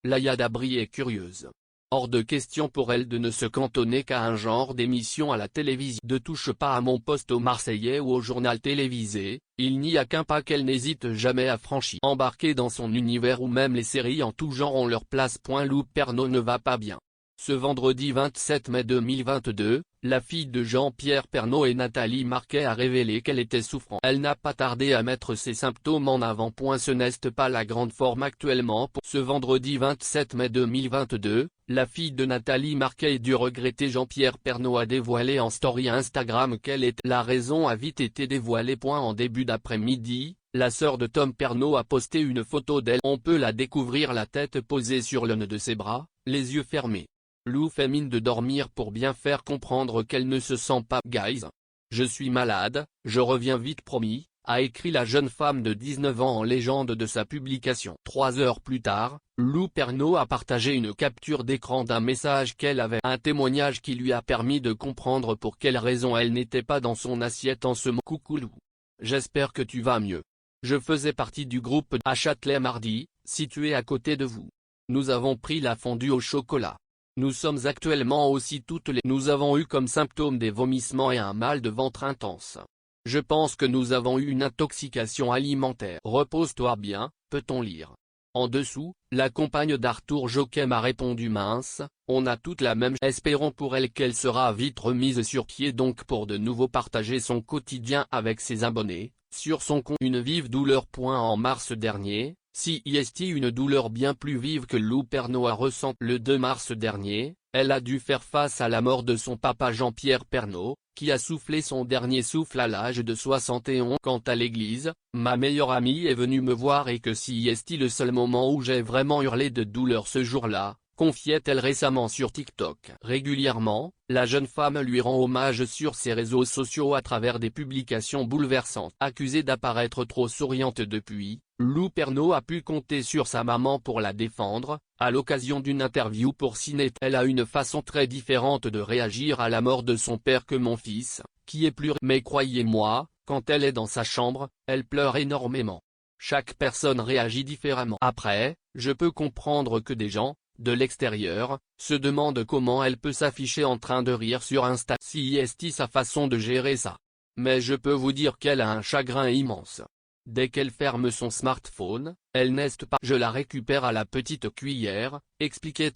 Laïa Dabri est curieuse. Hors de question pour elle de ne se cantonner qu'à un genre d'émission à la télévision. Ne touche pas à mon poste au Marseillais ou au journal télévisé, il n'y a qu'un pas qu'elle n'hésite jamais à franchir. Embarquer dans son univers où même les séries en tout genre ont leur place. Lou Pernaut ne va pas bien. Ce vendredi 27 mai 2022, la fille de Jean-Pierre Pernaut et Nathalie Marquet a révélé qu'elle était souffrante. Elle n'a pas tardé à mettre ses symptômes en avant. Ce n'est pas la grande forme actuellement. Ce vendredi 27 mai 2022, la fille de Nathalie Marquet et du regretté Jean-Pierre Pernaut a dévoilé en story Instagram quelle est la raison a vite été dévoilée. En début d'après-midi, la sœur de Tom Pernaut a posté une photo d'elle. On peut la découvrir la tête posée sur l'un de ses bras, les yeux fermés. Lou fait mine de dormir pour bien faire comprendre qu'elle ne se sent pas. Guys, je suis malade, je reviens vite promis, a écrit la jeune femme de 19 ans en légende de sa publication. 3 heures plus tard, Lou Pernaut a partagé une capture d'écran d'un message qu'elle avait. Un témoignage qui lui a permis de comprendre pour quelle raison elle n'était pas dans son assiette en ce moment. Coucou Lou. J'espère que tu vas mieux. Je faisais partie du groupe à Châtelet mardi, situé à côté de vous. Nous avons pris la fondue au chocolat. Nous sommes actuellement aussi toutes les. Nous avons eu comme symptômes des vomissements et un mal de ventre intense. Je pense que nous avons eu une intoxication alimentaire. Repose-toi bien, peut-on lire. En dessous, la compagne d'Arthur Joachim a répondu mince, on a toutes la même. Espérons pour elle qu'elle sera vite remise sur pied donc pour de nouveau partager son quotidien avec ses abonnés, sur son compte. Une vive douleur. En mars dernier. CIST une douleur bien plus vive que Lou Pernaut a ressenti. Le 2 mars dernier, elle a dû faire face à la mort de son papa Jean-Pierre Pernaut, qui a soufflé son dernier souffle à l'âge de 71. Quant à l'église, ma meilleure amie est venue me voir et que CIST le seul moment où j'ai vraiment hurlé de douleur ce jour-là, confiait-elle récemment sur TikTok. Régulièrement, la jeune femme lui rend hommage sur ses réseaux sociaux à travers des publications bouleversantes. Accusée d'apparaître trop souriante depuis, Lou Pernaut a pu compter sur sa maman pour la défendre. À l'occasion d'une interview pour Ciné, elle a une façon très différente de réagir à la mort de son père que mon fils, qui est plus. Mais croyez-moi, quand elle est dans sa chambre, elle pleure énormément. Chaque personne réagit différemment. Après, je peux comprendre que des gens, de l'extérieur, se demandent comment elle peut s'afficher en train de rire sur Insta. CIST sa façon de gérer ça. Mais je peux vous dire qu'elle a un chagrin immense. Dès qu'elle ferme son smartphone, elle n'est pas. Je la récupère à la petite cuillère, expliquait